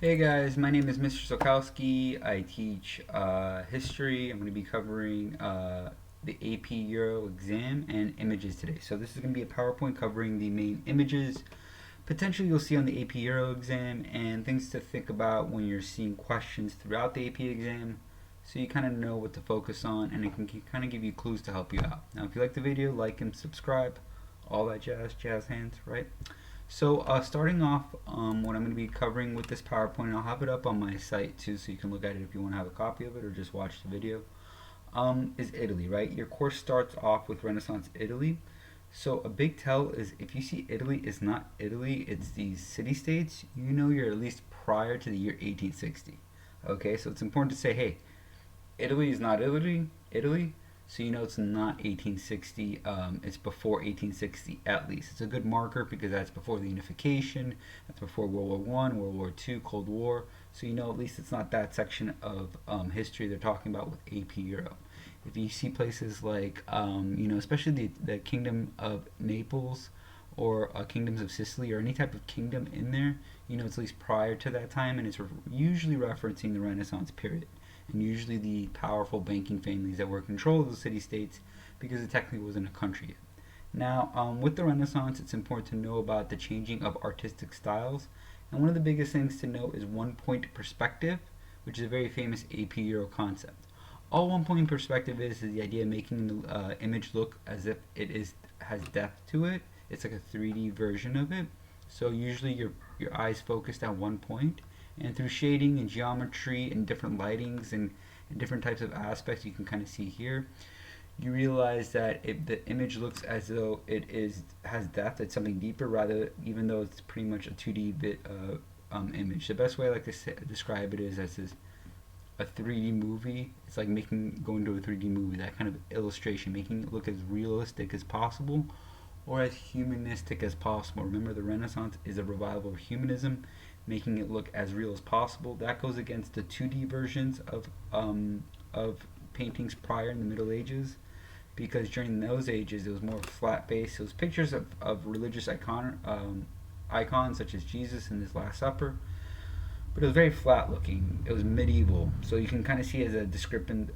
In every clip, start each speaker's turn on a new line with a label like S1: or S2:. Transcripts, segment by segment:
S1: Hey guys, my name is Mr. Sulkowski. I teach history. I'm going to be covering the AP Euro exam and images today. So this is going to be a PowerPoint covering the main images potentially you'll see on the AP Euro exam and things to think about when you're seeing questions throughout the AP exam so you kind of know what to focus on and it can kind of give you clues to help you out. Now if you like the video, like and subscribe, all that jazz hands, right? So starting off, what I'm going to be covering with this PowerPoint, I'll have it up on my site too so you can look at it if you want to have a copy of it or just watch the video, is Italy, right? Your course starts off with Renaissance Italy. So a big tell is if you see Italy is not Italy, it's these city-states, you know you're at least prior to the year 1860. Okay, so it's important to say, hey, Italy is not Italy, so you know it's not 1860. It's before 1860 at least. It's a good marker because that's before the unification. That's before World War One, World War Two, Cold War. So you know at least it's not that section of history they're talking about with AP Euro. If you see places like, especially the Kingdom of Naples or kingdoms of Sicily or any type of kingdom in there, you know it's at least prior to that time, and it's usually referencing the Renaissance period and usually the powerful banking families that were in control of the city-states because it technically wasn't a country yet. Now, with the Renaissance, it's important to know about the changing of artistic styles. And one of the biggest things to note is one-point perspective, which is a very famous AP Euro concept. All one-point perspective is the idea of making the image look as if has depth to it. It's like a 3D version of it. So usually your eyes focused at one point, and through shading and geometry and different lightings and different types of aspects you can kind of see here, you realize that the image looks as though has depth. It's something deeper, rather even though it's pretty much a 2D image. The best way I like to describe it is as a 3D movie. It's like going to a 3D movie. That kind of illustration, making it look as realistic as possible, or as humanistic as possible. Remember, the Renaissance is a revival of humanism, making it look as real as possible. That goes against the 2D versions of paintings prior in the Middle Ages, because during those ages it was more flat based. It was pictures of religious icons such as Jesus and His Last Supper, but it was very flat looking. It was medieval, so you can kind of see as a descriptive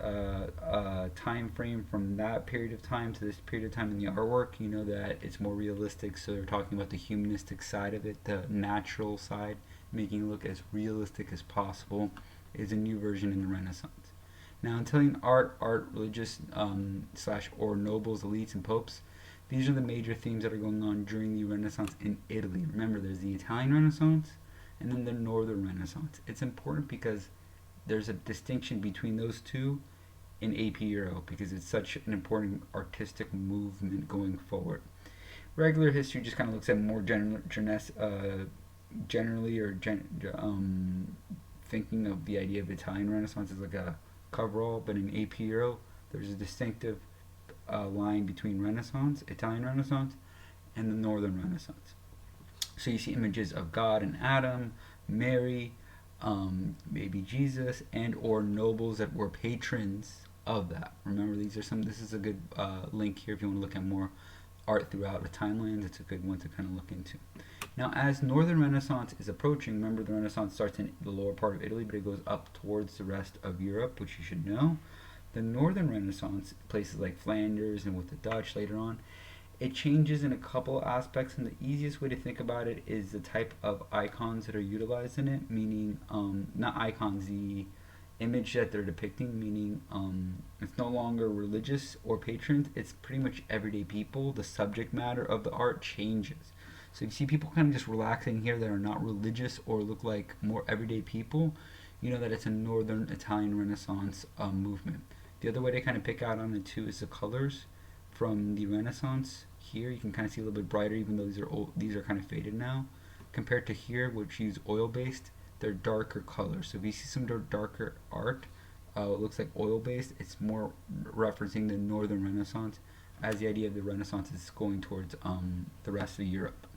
S1: time frame from that period of time to this period of time in the artwork. You know that it's more realistic, so they're talking about the humanistic side of it, the natural side, making it look as realistic as possible. Is a new version in the Renaissance. Now, in telling art, religious slash or nobles, elites, and popes, these are the major themes that are going on during the Renaissance in Italy. Remember, there's the Italian Renaissance and then the Northern Renaissance. It's important because there's a distinction between those two in AP Euro because it's such an important artistic movement going forward. Regular history just kind of looks at more generally thinking of the idea of Italian Renaissance as like a coverall, but in AP Euro, there's a distinctive line between Renaissance, Italian Renaissance, and the Northern Renaissance. So you see images of God and Adam, Mary, maybe Jesus, and or nobles that were patrons of that. Remember, this is a good link here if you want to look at more art throughout the timeline. It's a good one to kind of look into. Now, as Northern Renaissance is approaching, remember the Renaissance starts in the lower part of Italy, but it goes up towards the rest of Europe, which you should know. The Northern Renaissance, places like Flanders and with the Dutch later on, it changes in a couple aspects, and the easiest way to think about it is the type of icons that are utilized in it, meaning, not icons, the image that they're depicting, meaning it's no longer religious or patrons, it's pretty much everyday people. The subject matter of the art changes. So you see people kind of just relaxing here that are not religious or look like more everyday people. You know that it's a Northern Italian Renaissance movement. The other way to kind of pick out on it too is the colors from the Renaissance. Here you can kind of see a little bit brighter, even though these are kind of faded now, compared to here, which use oil based. They're darker colors. So if you see some darker art, it looks like oil based. It's more referencing the Northern Renaissance, as the idea of the Renaissance is going towards the rest of Europe.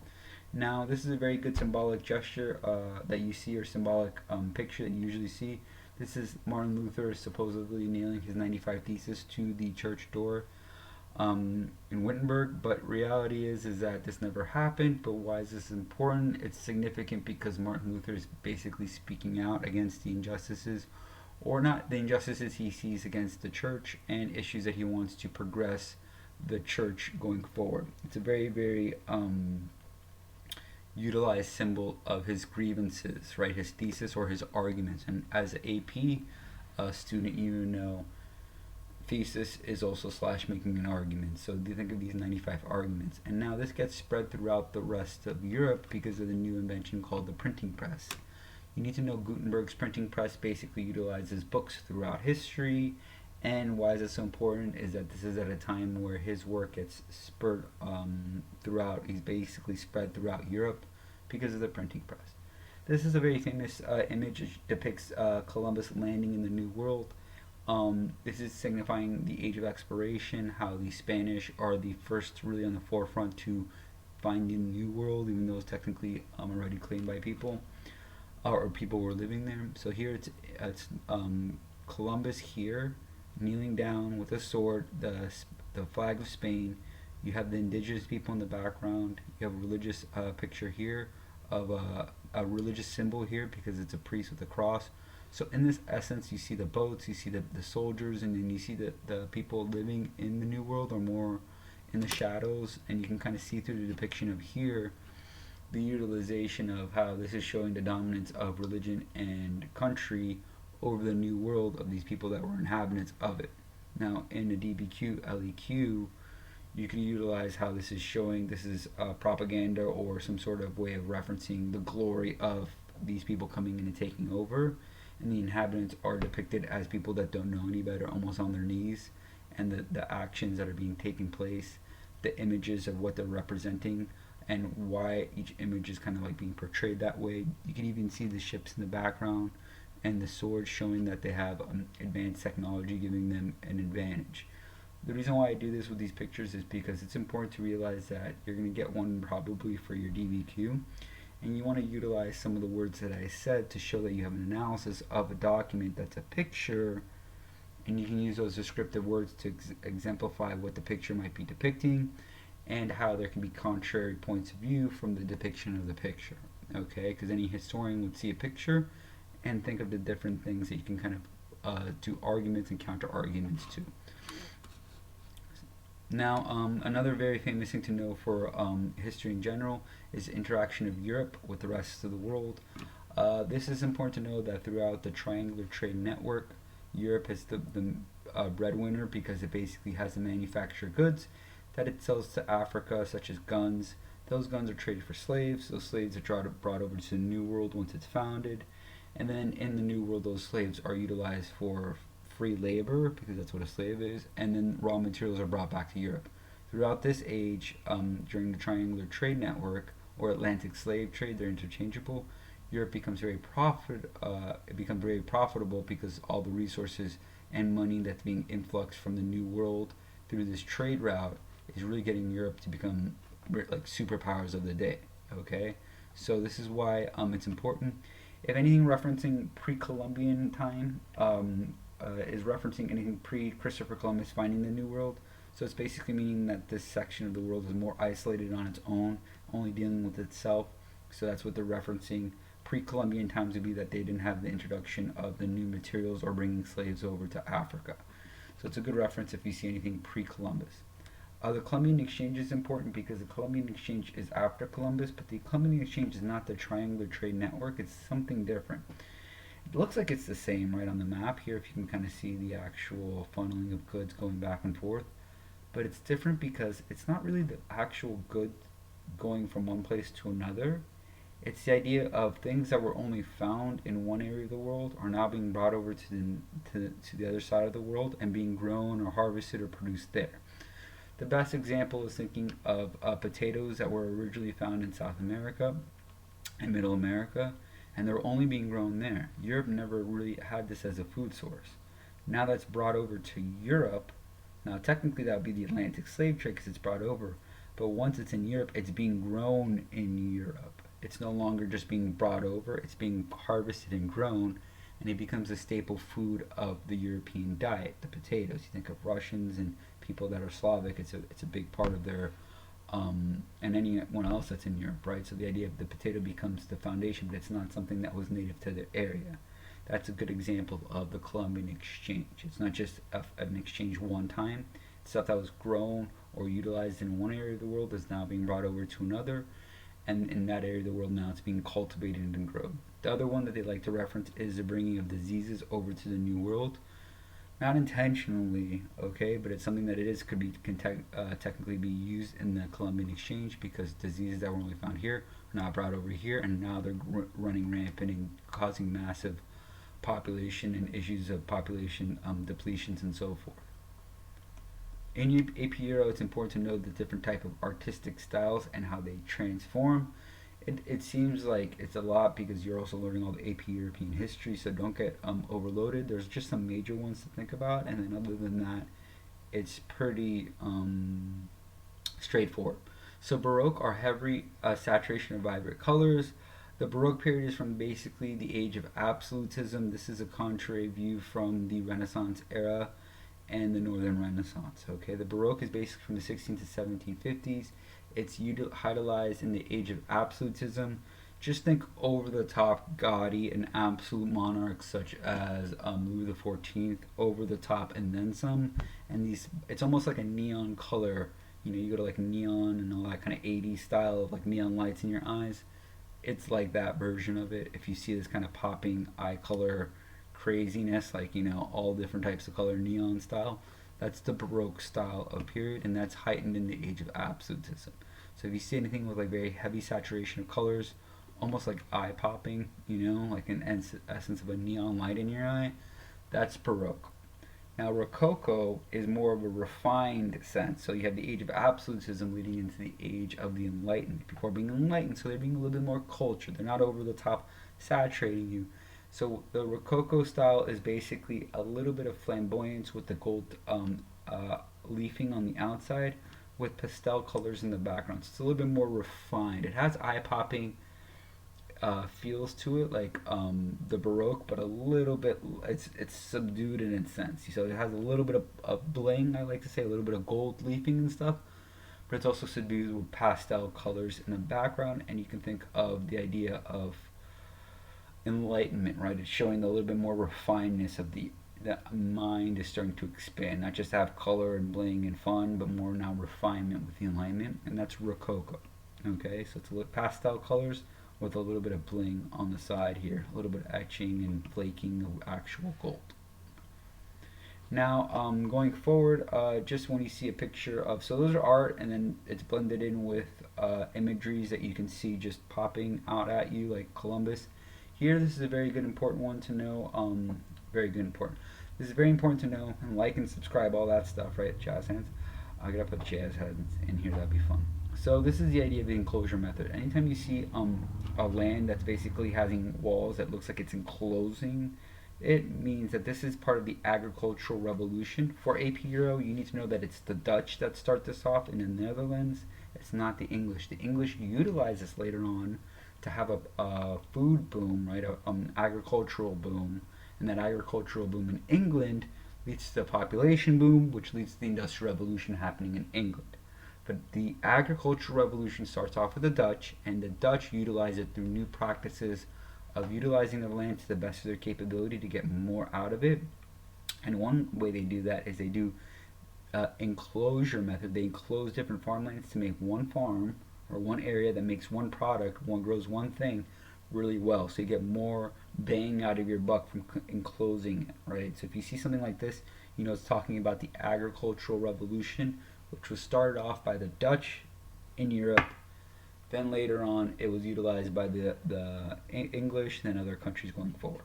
S1: Now, this is a very good symbolic gesture that you see, or symbolic picture that you usually see. This is Martin Luther supposedly nailing his 95 Thesis to the church door. in Wittenberg, but reality is that this never happened. But why is this important? It's significant because Martin Luther is basically speaking out against the injustices, or not the injustices he sees against the church, and issues that he wants to progress the church going forward. It's a very, very utilized symbol of his grievances, right? His thesis or his arguments. And as an AP student, you know thesis is also slash making an argument. So you think of these 95 arguments. And now this gets spread throughout the rest of Europe because of the new invention called the printing press. You need to know Gutenberg's printing press basically utilizes books throughout history. And why is it so important is that this is at a time where his work gets spread throughout, he's basically spread throughout Europe because of the printing press. This is a very famous image. It depicts Columbus landing in the New World. This is signifying the age of exploration, how the Spanish are the first really on the forefront to finding the New World, even though it's technically already claimed by people, or people were living there. So here it's Columbus here, kneeling down with a sword, the flag of Spain. You have the indigenous people in the background. You have a religious picture here of a religious symbol here because it's a priest with a cross. So in this essence, you see the boats, you see the soldiers, and then you see the people living in the New World or more in the shadows, and you can kind of see through the depiction of here the utilization of how this is showing the dominance of religion and country over the New World of these people that were inhabitants of it. Now in the DBQ, LEQ, you can utilize how this is showing this is propaganda or some sort of way of referencing the glory of these people coming in and taking over. And the inhabitants are depicted as people that don't know any better, almost on their knees, and the actions that are being taken place, the images of what they're representing, and why each image is kind of like being portrayed that way. You can even see the ships in the background and the swords showing that they have advanced technology giving them an advantage. The reason why I do this with these pictures is because it's important to realize that you're going to get one probably for your DBQ, and you want to utilize some of the words that I said to show that you have an analysis of a document that's a picture, and you can use those descriptive words to exemplify what the picture might be depicting and how there can be contrary points of view from the depiction of the picture. Okay, because any historian would see a picture and think of the different things that you can kind of do arguments and counter arguments to. Now, another very famous thing to know for history in general is the interaction of Europe with the rest of the world. This is important to know that throughout the triangular trade network, Europe is the breadwinner because it basically has the manufactured goods that it sells to Africa, such as guns. Those guns are traded for slaves. Those slaves are brought over to the New World once it's founded. And then in the New World, those slaves are utilized for free labor, because that's what a slave is, and then raw materials are brought back to Europe. Throughout this age, during the triangular trade network or Atlantic slave trade, they're interchangeable. Europe becomes very profitable because all the resources and money that's being influxed from the New World through this trade route is really getting Europe to become like superpowers of the day. Okay, so this is why it's important. If anything referencing pre-Columbian time, is referencing anything pre-Christopher Columbus finding the New World. So it's basically meaning that this section of the world is more isolated on its own, only dealing with itself. So that's what they're referencing. Pre-Columbian times would be that they didn't have the introduction of the new materials or bringing slaves over to Africa. So it's a good reference if you see anything pre-Columbus. The Columbian Exchange is important because the Columbian Exchange is after Columbus, but the Columbian Exchange is not the triangular trade network. It's something different. It looks like it's the same right on the map here, if you can kind of see the actual funneling of goods going back and forth. But it's different because it's not really the actual goods going from one place to another. It's the idea of things that were only found in one area of the world are now being brought over to the other side of the world and being grown or harvested or produced there. The best example is thinking of potatoes that were originally found in South America and Middle America, and they're only being grown there. Europe never really had this as a food source. Now that's brought over to Europe. Now technically that would be the Atlantic slave trade because it's brought over, but once it's in Europe, it's being grown in Europe. It's no longer just being brought over, it's being harvested and grown, and it becomes a staple food of the European diet, the potatoes. You think of Russians and people that are Slavic, it's a big part of their and anyone else that's in Europe, right? So the idea of the potato becomes the foundation, but it's not something that was native to the area. That's a good example of the Columbian exchange. It's not just an exchange one time. Stuff that was grown or utilized in one area of the world is now being brought over to another, and in that area of the world now it's being cultivated and grown. The other one that they like to reference is the bringing of diseases over to the New World. Not intentionally, okay, but it's something that can technically be used in the Columbian exchange, because diseases that were only found here are now brought over here, and now they're running rampant and causing massive population and issues of population depletions and so forth. In AP Euro, it's important to know the different type of artistic styles and how they transform. It seems like it's a lot because you're also learning all the AP European history, so don't get overloaded. There's just some major ones to think about, and then other than that, it's pretty straightforward. So Baroque are heavy saturation of vibrant colors. The Baroque period is from basically the age of absolutism. This is a contrary view from the Renaissance era and the Northern Renaissance. Okay, the Baroque is basically from the 16th to 1750s. It's utilized in the age of absolutism. Just think over the top, gaudy, and absolute monarchs such as Louis XIV, over the top and then some. And it's almost like a neon color. You know, you go to like neon and all that kind of 80s style of like neon lights in your eyes. It's like that version of it. If you see this kind of popping eye color craziness, like, you know, all different types of color neon style, that's the Baroque style of period, and that's heightened in the age of absolutism. So if you see anything with like very heavy saturation of colors, almost like eye popping, you know, like an essence of a neon light in your eye, that's Baroque. Now Rococo is more of a refined sense. So you have the age of absolutism leading into the age of the Enlightened. People are being enlightened, so they're being a little bit more cultured. They're not over the top saturating you. So the Rococo style is basically a little bit of flamboyance with the gold leafing on the outside, with pastel colors in the background. So it's a little bit more refined. It has eye-popping feels to it, like the Baroque, but a little bit, it's subdued in its sense. So it has a little bit of bling, I like to say, a little bit of gold leafing and stuff, but it's also subdued with pastel colors in the background, and you can think of the idea of enlightenment, right? It's showing a little bit more refinedness of the mind is starting to expand, not just have color and bling and fun, but more now refinement with the enlightenment, and that's Rococo. Okay, so it's a little pastel colors with a little bit of bling on the side here, a little bit of etching and flaking of actual gold. Now, going forward, just when you see a picture of, so those are art, and then it's blended in with imageries that you can see just popping out at you, like Columbus. Here, this is a very good important one to know. Very good important. This is very important to know, and like and subscribe, all that stuff, right? Jazz hands. I gotta put jazz hands in here. That'd be fun. So this is the idea of the enclosure method. Anytime you see a land that's basically having walls that looks like it's enclosing, it means that this is part of the agricultural revolution. For AP Euro, you need to know that it's the Dutch that start this off in the Netherlands. It's not the English. The English utilize this later on to have a food boom, right? An agricultural boom. And that agricultural boom in England leads to the population boom, which leads to the Industrial Revolution happening in England. But the agricultural revolution starts off with the Dutch, and the Dutch utilize it through new practices of utilizing the land to the best of their capability to get more out of it. And one way they do that is they do enclosure method. They enclose different farmlands to make one farm or one area that makes one product, grows one thing really well. So you get more bang out of your buck from enclosing it, right? So if you see something like this, you know it's talking about the agricultural revolution, which was started off by the Dutch in Europe. Then later on, it was utilized by the English and then other countries going forward.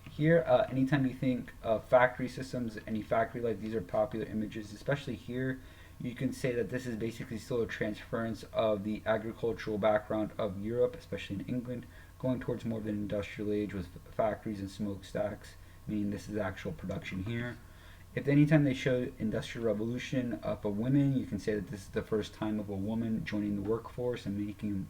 S1: Here, anytime you think of factory systems, any factory life, these are popular images, especially here. You can say that this is basically still a transference of the agricultural background of Europe, especially in England, going towards more of an industrial age with factories and smokestacks, meaning this is actual production here. If anytime they show industrial revolution for women, you can say that this is the first time of a woman joining the workforce and making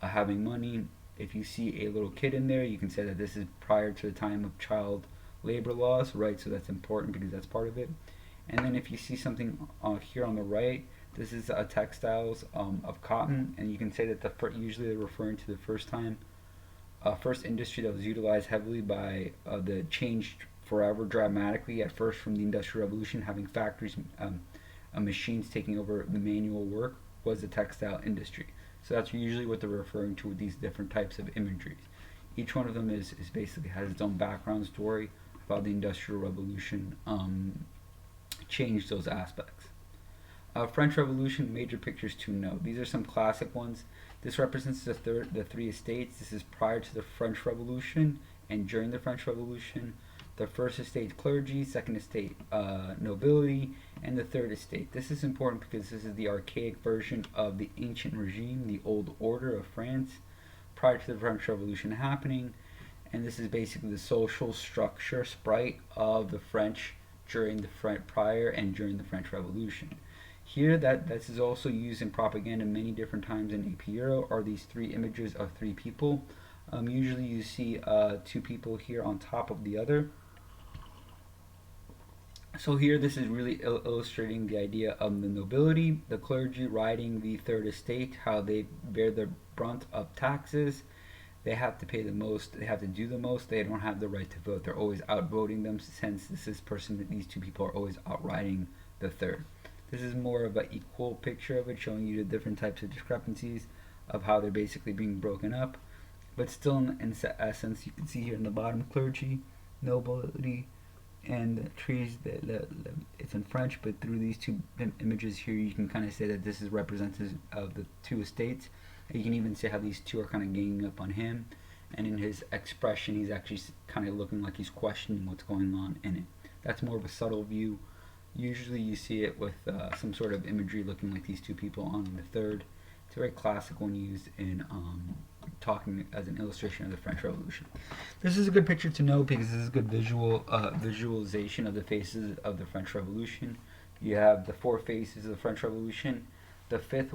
S1: having money. If you see a little kid in there, you can say that this is prior to the time of child labor laws, right? So that's important because that's part of it. And then if you see something here on the right, this is textiles of cotton, and you can say that usually they're referring to the first industry that was utilized heavily by the changed forever dramatically at first from the Industrial Revolution, having factories, machines taking over the manual work, was the textile industry. So that's usually what they're referring to with these different types of imageries. Each one of them is basically has its own background story about the Industrial Revolution changed those aspects. French Revolution, major pictures to note. These are some classic ones. This represents the three estates. This is prior to the French Revolution and during the French Revolution. The first estate, clergy; second estate, nobility; and the third estate. This is important because this is the archaic version of the ancient regime, the old order of France, prior to the French Revolution happening. And this is basically the social structure sprite of the French during the prior and during the French Revolution. Here, that this is also used in propaganda many different times in AP Euro, are these three images of three people. Usually you see two people here on top of the other. So here this is really illustrating the idea of the nobility, the clergy riding the third estate, how they bear the brunt of taxes. They have to pay the most, they have to do the most, they don't have the right to vote. They're always outvoting them, since these two people are always outriding the third. This is more of an equal picture of it, showing you the different types of discrepancies of how they're basically being broken up. But still, in essence, you can see here in the bottom, clergy, nobility, and the trees. It's in French, but through these two images here, you can kind of say that this is representative of the two estates. And you can even see how these two are kind of ganging up on him, and in his expression, he's actually kind of looking like he's questioning what's going on in it. That's more of a subtle view. Usually you see it with some sort of imagery looking like these two people on the third. It's a very classic one used in talking as an illustration of the French Revolution. This is a good picture to know because this is a good visualization of the faces of the French Revolution. You have the four phases of the French Revolution. The fifth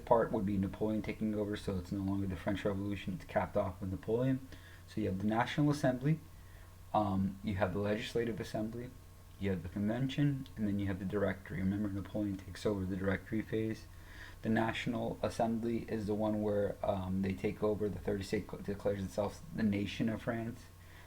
S1: part would be Napoleon taking over, so it's no longer the French Revolution. It's capped off with Napoleon. So you have the National Assembly, you have the Legislative Assembly, you have the Convention, and then you have the Directory. Remember, Napoleon takes over the Directory phase. The National Assembly is the one where they take over, the third estate declares itself the nation of France.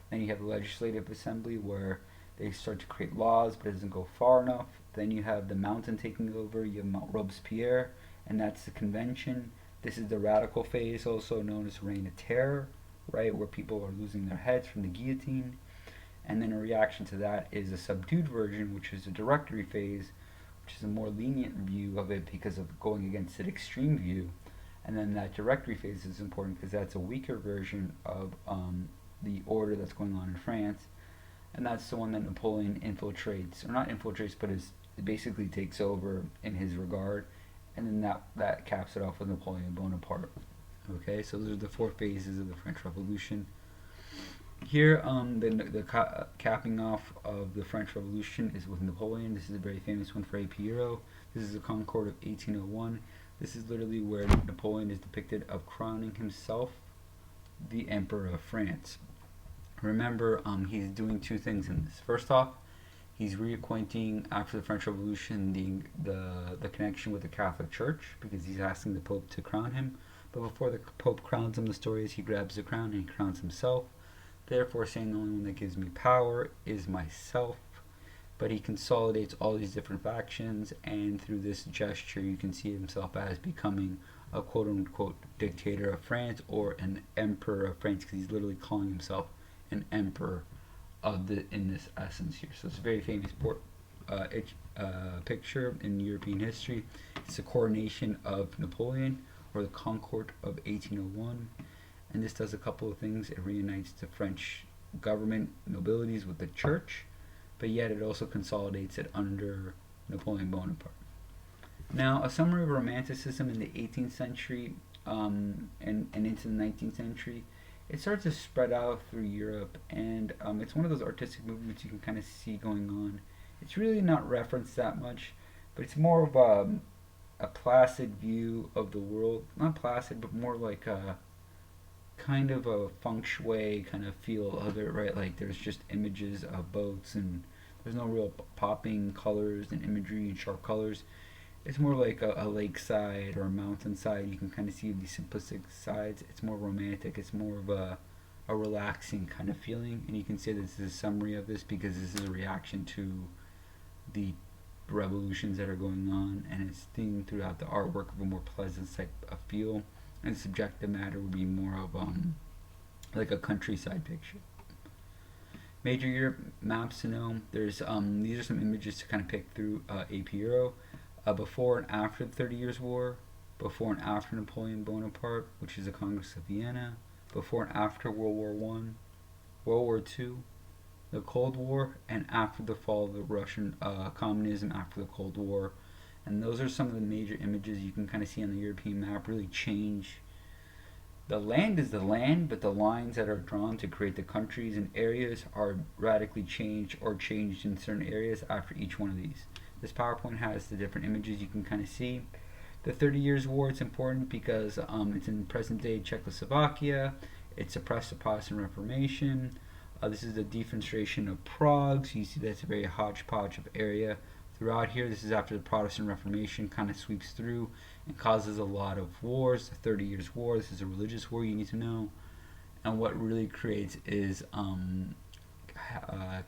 S1: Then you have the Legislative Assembly where they start to create laws, but it doesn't go far enough. Then you have the Mountain taking over, you have Mount Robespierre, and that's the Convention. This is the radical phase, also known as Reign of Terror, right, where people are losing their heads from the guillotine. And then a reaction to that is a subdued version, which is the Directory phase, which is a more lenient view of it because of going against an extreme view. And then that Directory phase is important because that's a weaker version of the order that's going on in France. And that's the one that Napoleon infiltrates, or not infiltrates, but basically takes over in his regard. And then that caps it off with Napoleon Bonaparte. Okay, so those are the four phases of the French Revolution. Here, the capping off of the French Revolution is with Napoleon. This is a very famous one for AP Euro. This is the Concord of 1801. This is literally where Napoleon is depicted of crowning himself the Emperor of France. Remember, he's doing two things in this. First off, he's reacquainting, after the French Revolution, the connection with the Catholic Church, because he's asking the Pope to crown him. But before the Pope crowns him, the story is he grabs the crown and he crowns himself, therefore saying the only one that gives me power is myself. But he consolidates all these different factions, and through this gesture you can see himself as becoming a quote-unquote dictator of France, or an emperor of France, because he's literally calling himself an emperor in this essence here. So it's a very famous picture in European history. It's the coronation of Napoleon, or the Concord of 1801. And this does a couple of things. It reunites the French government nobilities with the church, but yet it also consolidates it under Napoleon Bonaparte. Now, a summary of Romanticism in the 18th century and into the 19th century. It starts to spread out through Europe, and it's one of those artistic movements you can kind of see going on. It's really not referenced that much, but it's more of a placid view of the world. Not placid, but more like a kind of a feng shui kind of feel of it, right? Like there's just images of boats and There's no real popping colors and imagery and sharp colors. It's more like a lakeside or a mountainside. You can kind of see the simplistic sides. It's more romantic. It's more of a relaxing kind of feeling. And you can say this is a summary of this because this is a reaction to the revolutions that are going on, and it's seen throughout the artwork of a more pleasant type of feel. And subjective matter would be more of like a countryside picture. Major Europe maps to know. There's these are some images to kind of pick through AP Euro. Before and after the 30 Years' War, before and after Napoleon Bonaparte, which is the Congress of Vienna, before and after World War One, World War Two, the Cold War, and after the fall of the Russian communism after the Cold War. And those are some of the major images you can kind of see on the European map really change. The land is the land, but the lines that are drawn to create the countries and areas are radically changed or changed in certain areas after each one of these. This PowerPoint has the different images you can kind of see. The 30 Years' War, it's important because it's in present-day Czechoslovakia. It suppressed the Protestant Reformation. This is the defenestration of Prague, so you see that's a very hodgepodge of area throughout here. This is after the Protestant Reformation kind of sweeps through and causes a lot of wars. The 30 Years' War, this is a religious war you need to know. And what really creates is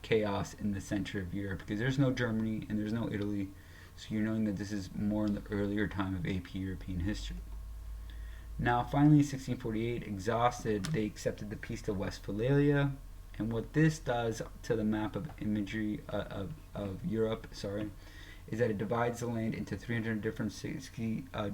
S1: chaos in the center of Europe because there's no Germany and there's no Italy, so you're knowing that this is more in the earlier time of AP European history. Now finally, 1648, exhausted, they accepted the Peace of Westphalia, and what this does to the map of imagery of Europe, is that it divides the land into 300 different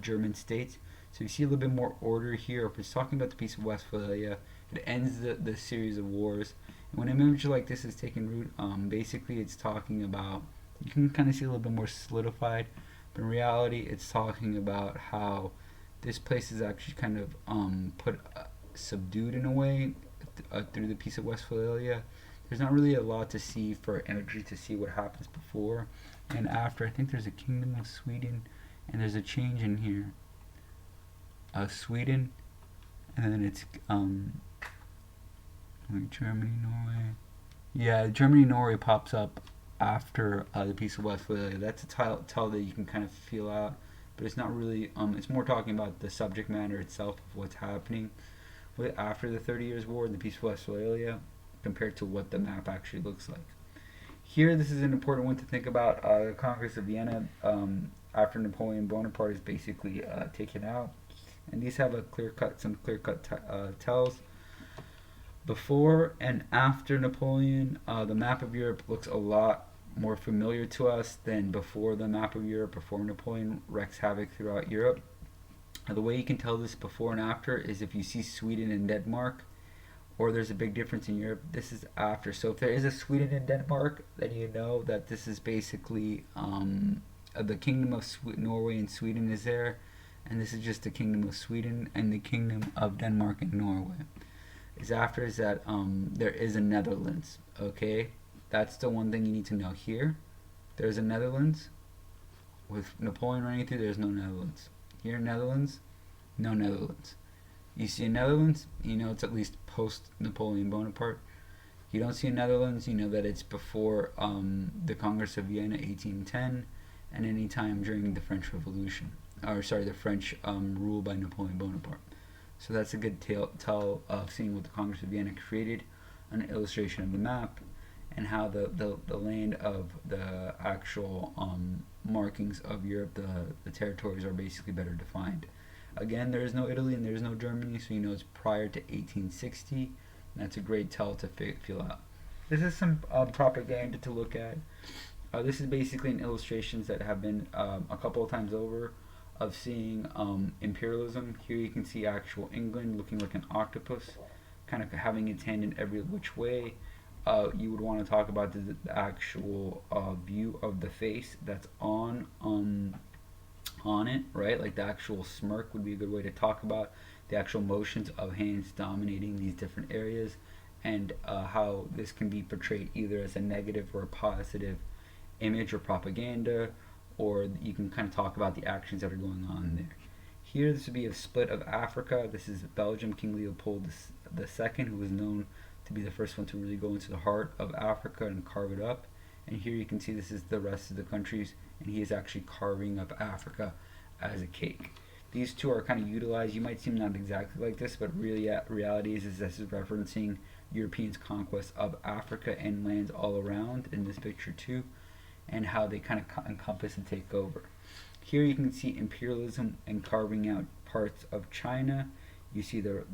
S1: German states. So you see a little bit more order here. If it's talking about the Peace of Westphalia, it ends the series of wars. When an image like this is taking root, basically it's talking about, you can kind of see a little bit more solidified, but in reality it's talking about how this place is actually kind of subdued in a way through the Peace of Westphalia. There's not really a lot to see for imagery to see what happens before and after. I think there's a Kingdom of Sweden, and there's a change in here. Sweden, and then it's Germany, Norway. Yeah, Germany, Norway pops up after the Peace of Westphalia. That's a tell that you can kind of feel out, but it's not really. It's more talking about the subject matter itself of what's happening after the 30 Years' War and the Peace of Westphalia, compared to what the map actually looks like. Here, this is an important one to think about. The Congress of Vienna, after Napoleon Bonaparte is basically taken out, and these have some clear-cut tells. Before and after Napoleon, the map of Europe looks a lot more familiar to us than before the map of Europe, before Napoleon wreaks havoc throughout Europe. The way you can tell this before and after is if you see Sweden and Denmark, or there's a big difference in Europe, this is after. So if there is a Sweden and Denmark, then you know that this is basically the Kingdom of Norway and Sweden is there, and this is just the Kingdom of Sweden and the Kingdom of Denmark and Norway. Is after is that there is a Netherlands. Okay, that's the one thing you need to know here. There's a Netherlands. With Napoleon running through, there's no Netherlands. Here, Netherlands, no Netherlands. You see a Netherlands, you know it's at least post Napoleon Bonaparte. You don't see a Netherlands, you know that it's before the Congress of Vienna, 1810, and any time during the French Revolution, the French rule by Napoleon Bonaparte. So that's a good tell of seeing what the Congress of Vienna created, an illustration of the map, and how the land of the actual markings of Europe, the territories are basically better defined. Again, there is no Italy and there is no Germany, so you know it's prior to 1860. That's a great tell to feel out. This is some propaganda to look at. This is basically an illustrations that have been a couple of times over of seeing imperialism. Here you can see actual England looking like an octopus, kind of having its hand in every which way. You would want to talk about the actual view of the face that's on it, right? Like the actual smirk would be a good way to talk about the actual motions of hands dominating these different areas, and how this can be portrayed either as a negative or a positive image or propaganda, or you can kind of talk about the actions that are going on there. Here, this would be a split of Africa. This is Belgium, King Leopold II, who was known to be the first one to really go into the heart of Africa and carve it up. And here you can see this is the rest of the countries, and he is actually carving up Africa as a cake. These two are kind of utilized. You might seem not exactly like this, but really, reality is this is referencing Europeans' conquest of Africa and lands all around in this picture too, and how they kind of encompass and take over. Here you can see imperialism and carving out parts of China. You see the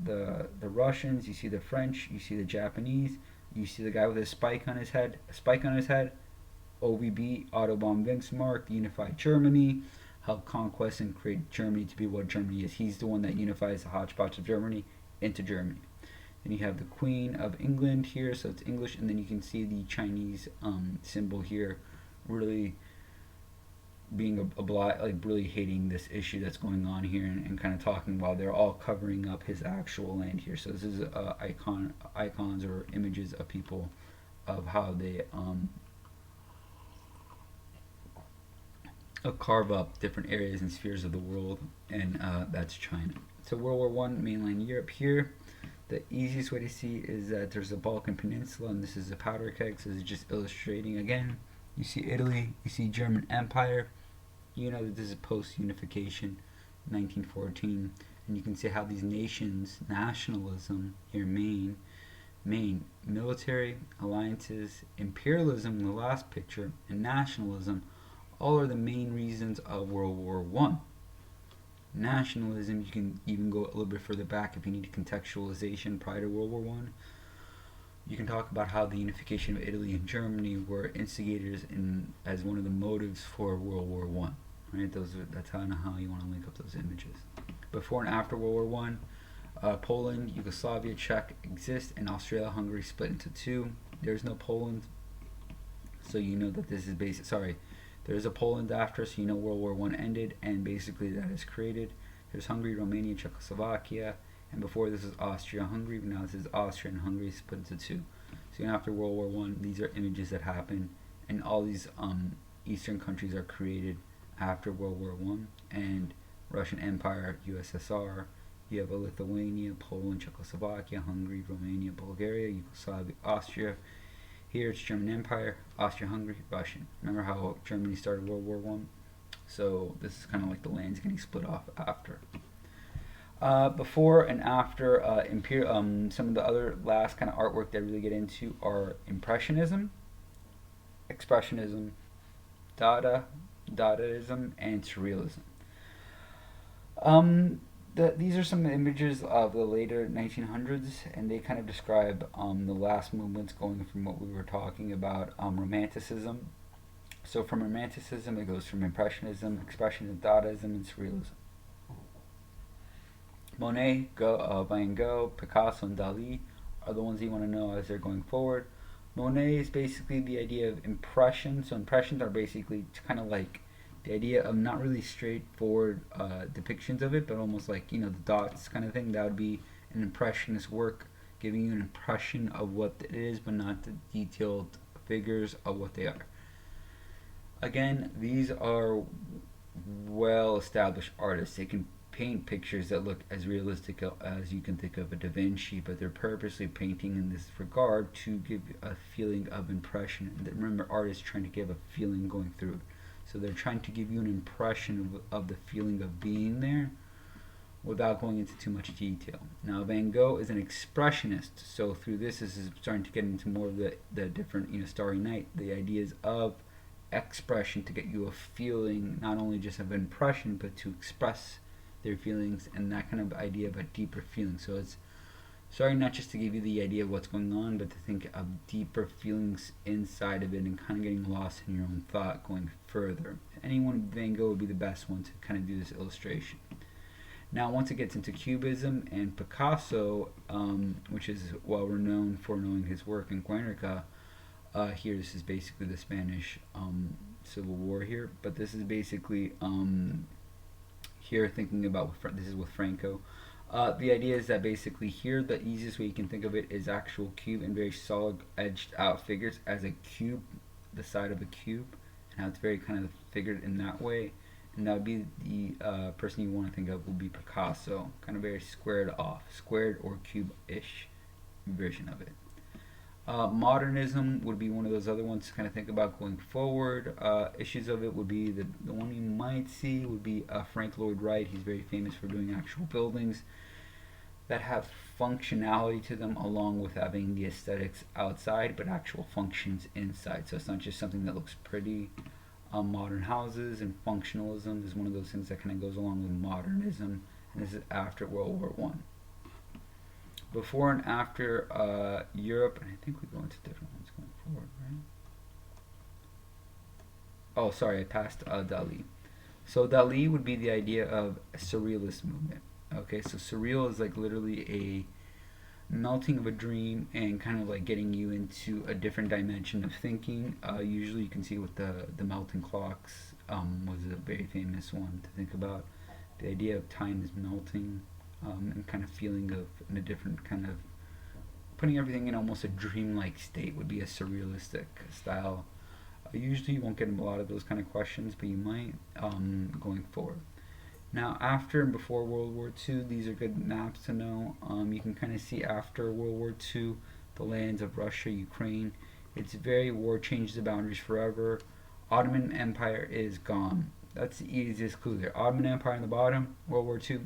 S1: Russians, you see the French, you see the Japanese, you see the guy with a spike on his head, OBB, Autobahn Bismarck, unified Germany, helped conquest and create Germany to be what Germany is. He's the one that unifies the hodgepodge of Germany into Germany. Then you have the Queen of England here, so it's English, and then you can see the Chinese symbol here, really being really hating this issue that's going on here, and kind of talking while they're all covering up his actual land here. So this is icons or images of people of how they carve up different areas and spheres of the world, and that's China. So World War One, mainland Europe here. The easiest way to see is that there's the Balkan Peninsula, and this is a powder keg, so this is just illustrating again. You see Italy, you see German Empire. You know that this is post-unification, 1914, and you can see how these nations, nationalism, here main, military, alliances, imperialism in the last picture, and nationalism, all are the main reasons of World War One. Nationalism, you can even go a little bit further back if you need contextualization prior to World War One. You can talk about how the unification of Italy and Germany were instigators as one of the motives for World War One. Right? That's how you want to link up those images. Before and after World War One, Poland, Yugoslavia, Czech exist, and Austria-Hungary split into two. There's no Poland, so you know that this is basic. Sorry, there's a Poland after, so you know World War One ended, and basically that is created. There's Hungary, Romania, Czechoslovakia. And before this is Austria-Hungary, but now this is Austria and Hungary split into two. So after World War One, these are images that happen, and all these Eastern countries are created after World War One. And Russian Empire, USSR, you have Lithuania, Poland, Czechoslovakia, Hungary, Romania, Bulgaria, Yugoslavia, Austria. Here it's German Empire, Austria-Hungary, Russian. Remember how Germany started World War One? So this is kind of like the lands getting split off after. Before and after some of the other last kind of artwork that I really get into are Impressionism, Expressionism, Dadaism, and Surrealism. These are some images of the later 1900s, and they kind of describe the last movements going from what we were talking about, Romanticism. So from Romanticism, it goes from Impressionism, Expressionism, Dadaism, and Surrealism. Monet, Van Gogh, Picasso, and Dali are the ones you want to know as they're going forward. Monet is basically the idea of impression. So impressions are basically kind of like the idea of not really straightforward depictions of it, but almost like, the dots kind of thing. That would be an impressionist work, giving you an impression of what it is, but not the detailed figures of what they are. Again, these are well-established artists. They can paint pictures that look as realistic as you can think of a Da Vinci, but they're purposely painting in this regard to give a feeling of impression. And remember, art is trying to give a feeling going through it. So they're trying to give you an impression of the feeling of being there without going into too much detail. Now, Van Gogh is an expressionist, so through this is starting to get into more of the different, Starry Night, the ideas of expression to get you a feeling, not only just of impression, but to express their feelings, and that kind of idea of a deeper feeling. So it's starting not just to give you the idea of what's going on, but to think of deeper feelings inside of it and kind of getting lost in your own thought going further. Anyone Van Gogh would be the best one to kind of do this illustration. Now, once it gets into Cubism and Picasso, which is well renowned for knowing his work in Guernica, here this is basically the Spanish Civil War here, but this is basically here thinking about this is with Franco. The idea is that basically here the easiest way you can think of it is actual cube and very solid edged out figures as a cube, the side of a cube, and how it's very kind of figured in that way. And that would be the person you want to think of will be Picasso, kind of very squared or cube-ish version of it. Modernism would be one of those other ones to kind of think about going forward. Issues of it would be the one you might see would be Frank Lloyd Wright. He's very famous for doing actual buildings that have functionality to them along with having the aesthetics outside but actual functions inside. So it's not just something that looks pretty. Modern houses and functionalism is one of those things that kind of goes along with modernism, and this is after World War One. Before and after Europe, and I think we go into different ones going forward, right? Oh, sorry, I passed Dali. So Dali would be the idea of a surrealist movement. Okay, so surreal is like literally a melting of a dream and kind of like getting you into a different dimension of thinking. Usually you can see with the melting clocks was a very famous one to think about. The idea of time is melting and kind of feeling of in a different kind of putting everything in almost a dreamlike state would be a surrealistic style. Usually you won't get a lot of those kind of questions, but you might going forward. Now, after and before World War II, these are good maps to know. You can kind of see after World War II, the lands of Russia, Ukraine. It's very war changed the boundaries forever. Ottoman Empire is gone. That's the easiest clue there. Ottoman Empire on the bottom, World War II,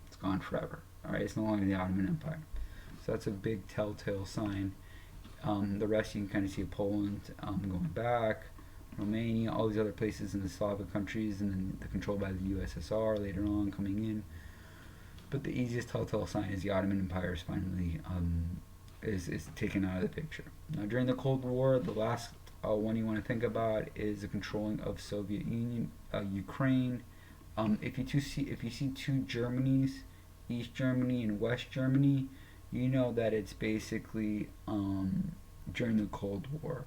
S1: it's gone forever. All right, it's no longer the Ottoman Empire. So that's a big telltale sign. The rest you can kind of see Poland going back. Romania, all these other places in the Slavic countries, and then the control by the USSR later on coming in. But the easiest telltale sign is the Ottoman Empire is finally is taken out of the picture. Now, during the Cold War, the last one you want to think about is the controlling of Soviet Union, Ukraine. If you see two Germanys, East Germany and West Germany, you know that it's basically during the Cold War.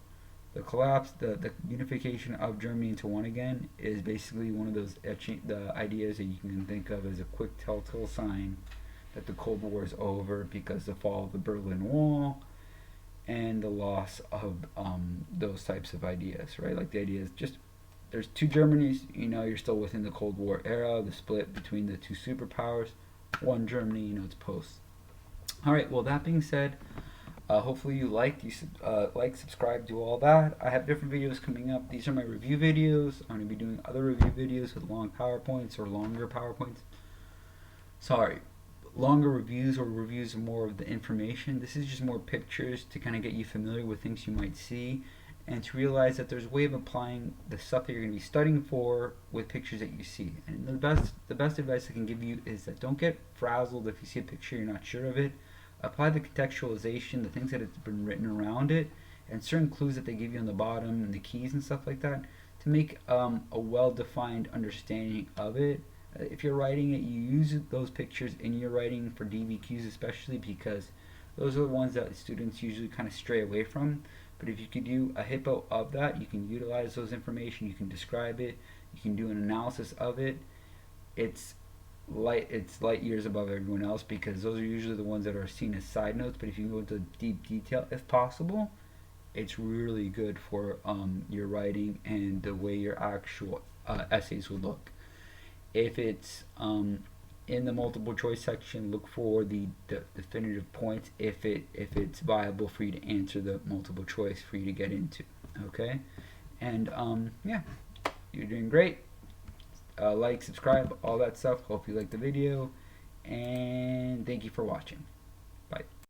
S1: The collapse, the unification of Germany into one again is basically one of those the ideas that you can think of as a quick telltale sign that the Cold War is over, because the fall of the Berlin Wall and the loss of those types of ideas, right? Like the idea is just there's two Germanys, you know, you're still within the Cold War era, the split between the two superpowers. One Germany, you know, it's post. All right, well, that being said, hopefully you liked, like, subscribe, do all that. I have different videos coming up. These are my review videos. I'm going to be doing other review videos with long PowerPoints or longer PowerPoints. Sorry, longer reviews or reviews of more of the information. This is just more pictures to kind of get you familiar with things you might see and to realize that there's a way of applying the stuff that you're going to be studying for with pictures that you see. And the best advice I can give you is that don't get frazzled if you see a picture you're not sure of it. Apply the contextualization, the things that have been written around it, and certain clues that they give you on the bottom and the keys and stuff like that to make a well-defined understanding of it. If you're writing it, you use those pictures in your writing for DBQs especially, because those are the ones that students usually kind of stray away from. But if you could do a hippo of that, you can utilize those information, you can describe it, you can do an analysis of it. It's light years above everyone else, because those are usually the ones that are seen as side notes. But if you go into deep detail, if possible, it's really good for your writing and the way your actual essays will look. If it's in the multiple choice section, look for the definitive points if it's viable for you to answer the multiple choice for you to get into. Okay, and yeah, you're doing great. Like, subscribe, all that stuff. Hope you liked the video, and thank you for watching. Bye.